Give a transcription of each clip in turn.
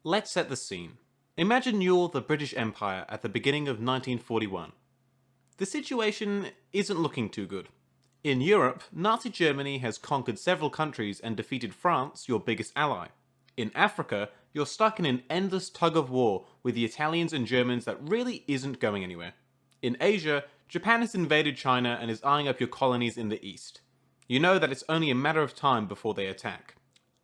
Let's set the scene. Imagine you're the British Empire at the beginning of 1941. The situation isn't looking too good. In Europe, Nazi Germany has conquered several countries and defeated France, your biggest ally. In Africa, you're stuck in an endless tug of war with the Italians and Germans that really isn't going anywhere. In Asia, Japan has invaded China and is eyeing up your colonies in the east. You know that it's only a matter of time before they attack.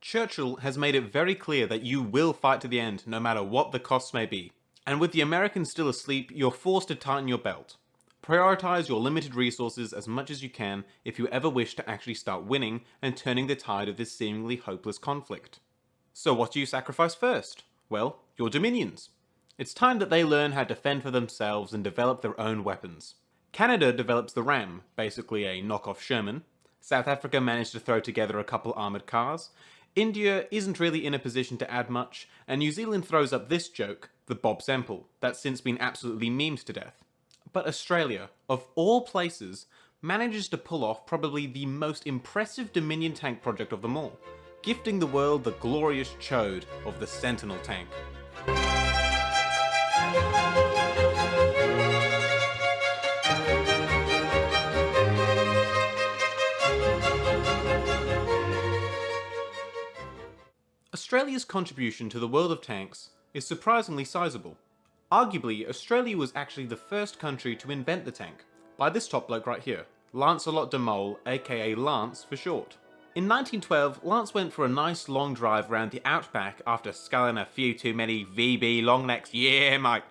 Churchill has made it very clear that you will fight to the end, no matter what the costs may be. And with the Americans still asleep, you're forced to tighten your belt. Prioritize your limited resources as much as you can if you ever wish to actually start winning and turning the tide of this seemingly hopeless conflict. So what do you sacrifice first? Well, your dominions. It's time that they learn how to fend for themselves and develop their own weapons. Canada develops the Ram, basically a knockoff Sherman. South Africa managed to throw together a couple armoured cars. India isn't really in a position to add much, and New Zealand throws up this joke, the Bob Semple, that's since been absolutely memed to death. But Australia, of all places, manages to pull off probably the most impressive Dominion tank project of them all, gifting the world the glorious chode of the Sentinel tank. Australia's contribution to the world of tanks is surprisingly sizable. Arguably, Australia was actually the first country to invent the tank, by this top bloke right here, Lancelot de Mol, aka Lance for short. In 1912, Lance went for a nice long drive around the outback after sculling a few too many VB long necks, yeah mate!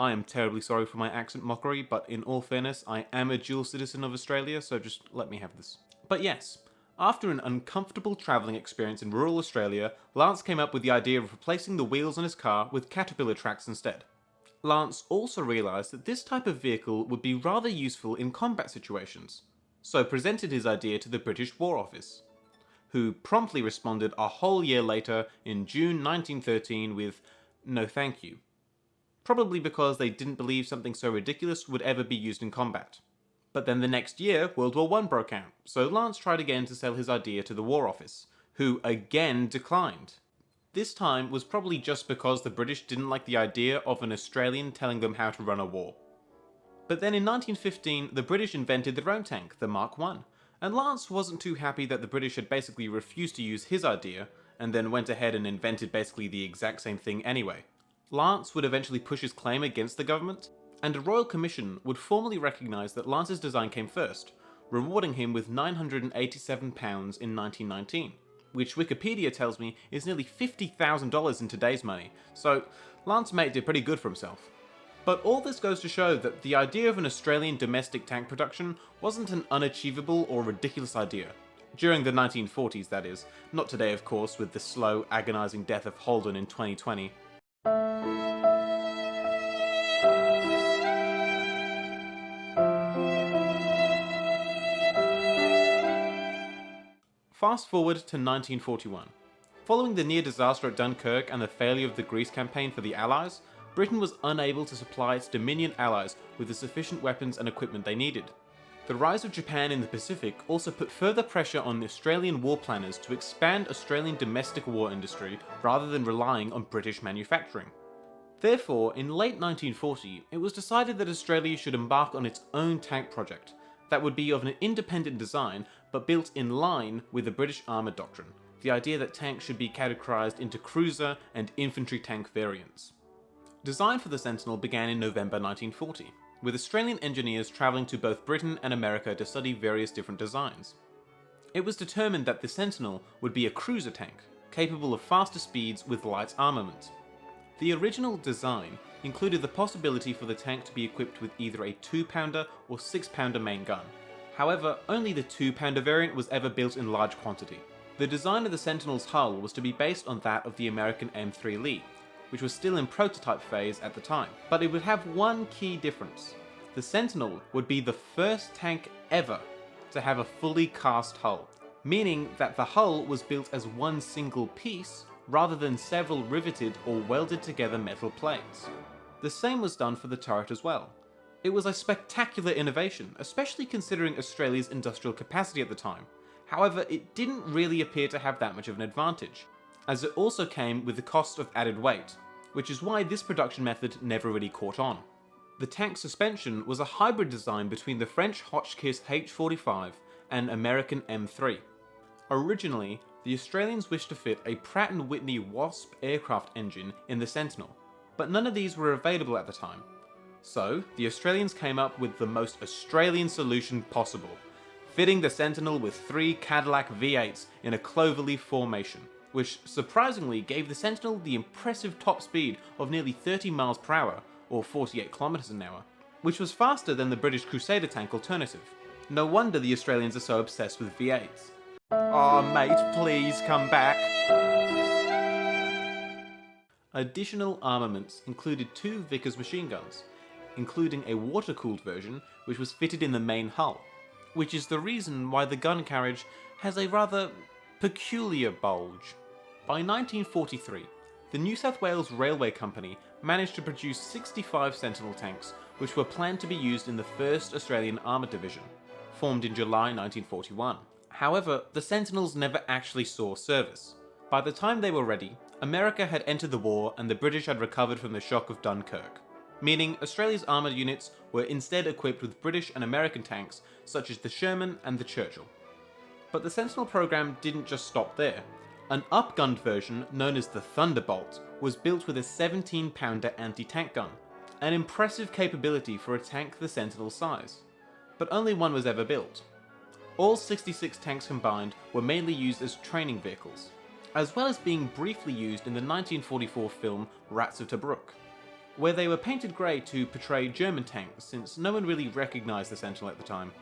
I am terribly sorry for my accent mockery, but in all fairness, I am a dual citizen of Australia, so just let me have this. But yes, after an uncomfortable travelling experience in rural Australia, Lance came up with the idea of replacing the wheels on his car with caterpillar tracks instead. Lance also realised that this type of vehicle would be rather useful in combat situations, so presented his idea to the British War Office, who promptly responded a whole year later in June 1913 with "no thank you." Probably because they didn't believe something so ridiculous would ever be used in combat. But then the next year, World War I broke out, so Lance tried again to sell his idea to the War Office, who again declined. This time was probably just because the British didn't like the idea of an Australian telling them how to run a war. But then in 1915, the British invented their own tank, the Mark I, and Lance wasn't too happy that the British had basically refused to use his idea, and then went ahead and invented basically the exact same thing anyway. Lance would eventually push his claim against the government, and a royal commission would formally recognise that Lance's design came first, rewarding him with £987 in 1919, which Wikipedia tells me is nearly $50,000 in today's money, so Lance mate did pretty good for himself. But all this goes to show that the idea of an Australian domestic tank production wasn't an unachievable or ridiculous idea. During the 1940s, that is, not today of course with the slow, agonising death of Holden in 2020. Fast forward to 1941. Following the near disaster at Dunkirk and the failure of the Greece campaign for the Allies, Britain was unable to supply its Dominion allies with the sufficient weapons and equipment they needed. The rise of Japan in the Pacific also put further pressure on the Australian war planners to expand Australian domestic war industry rather than relying on British manufacturing. Therefore, in late 1940, it was decided that Australia should embark on its own tank project that would be of an independent design but built in line with the British armour doctrine, the idea that tanks should be categorised into cruiser and infantry tank variants. Design for the Sentinel began in November 1940, with Australian engineers travelling to both Britain and America to study various different designs. It was determined that the Sentinel would be a cruiser tank, capable of faster speeds with light armament. The original design included the possibility for the tank to be equipped with either a 2-pounder or 6-pounder main gun. However, only the 2-pounder variant was ever built in large quantity. The design of the Sentinel's hull was to be based on that of the American M3 Lee, which was still in prototype phase at the time, but it would have one key difference. The Sentinel would be the first tank ever to have a fully cast hull, meaning that the hull was built as one single piece rather than several riveted or welded together metal plates. The same was done for the turret as well. It was a spectacular innovation, especially considering Australia's industrial capacity at the time. However, it didn't really appear to have that much of an advantage. as it also came with the cost of added weight, which is why this production method never really caught on. The tank suspension was a hybrid design between the French Hotchkiss H45 and American M3. Originally, the Australians wished to fit a Pratt & Whitney Wasp aircraft engine in the Sentinel, but none of these were available at the time. So, the Australians came up with the most Australian solution possible, fitting the Sentinel with 3 Cadillac V8s in a cloverleaf formation, which surprisingly gave the Sentinel the impressive top speed of nearly 30 miles per hour, or 48 kilometers an hour, which was faster than the British Crusader tank alternative. No wonder the Australians are so obsessed with V8s. Aw, mate, please come back. Additional armaments included 2 Vickers machine guns, including a water-cooled version which was fitted in the main hull, which is the reason why the gun carriage has a rather peculiar bulge. By 1943, the New South Wales Railway Company managed to produce 65 Sentinel tanks which were planned to be used in the 1st Australian Armoured Division, formed in July 1941. However, the Sentinels never actually saw service. By the time they were ready, America had entered the war and the British had recovered from the shock of Dunkirk, meaning Australia's armoured units were instead equipped with British and American tanks such as the Sherman and the Churchill. But the Sentinel program didn't just stop there. An upgunned version, known as the Thunderbolt, was built with a 17-pounder anti-tank gun, an impressive capability for a tank the Sentinel's size. But only one was ever built. All 66 tanks combined were mainly used as training vehicles, as well as being briefly used in the 1944 film Rats of Tobruk, where they were painted grey to portray German tanks since no one really recognised the Sentinel at the time.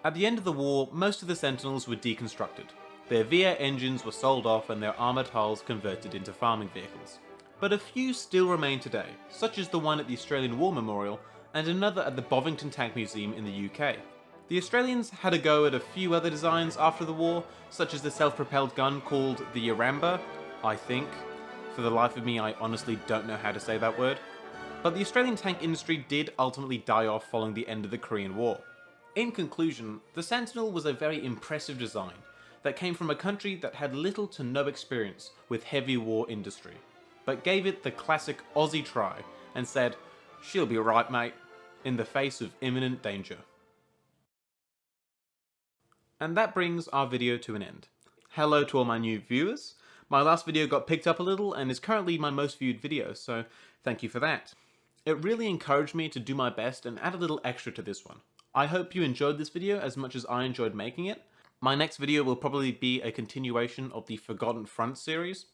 At the end of the war, most of the Sentinels were deconstructed. Their V8 engines were sold off and their armoured hulls converted into farming vehicles. But a few still remain today, such as the one at the Australian War Memorial and another at the Bovington Tank Museum in the UK. The Australians had a go at a few other designs after the war, such as the self-propelled gun called the Yaramba, I think. For the life of me, I honestly don't know how to say that word. But the Australian tank industry did ultimately die off following the end of the Korean War. In conclusion, the Sentinel was a very impressive design that came from a country that had little to no experience with heavy war industry, but gave it the classic Aussie try and said, "She'll be right, mate," in the face of imminent danger. And that brings our video to an end. Hello to all my new viewers. My last video got picked up a little and is currently my most viewed video, so thank you for that. It really encouraged me to do my best and add a little extra to this one. I hope you enjoyed this video as much as I enjoyed making it. My next video will probably be a continuation of the Forgotten Front series.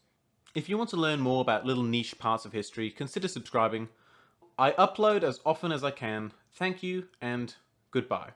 If you want to learn more about little niche parts of history, consider subscribing. I upload as often as I can. Thank you and goodbye.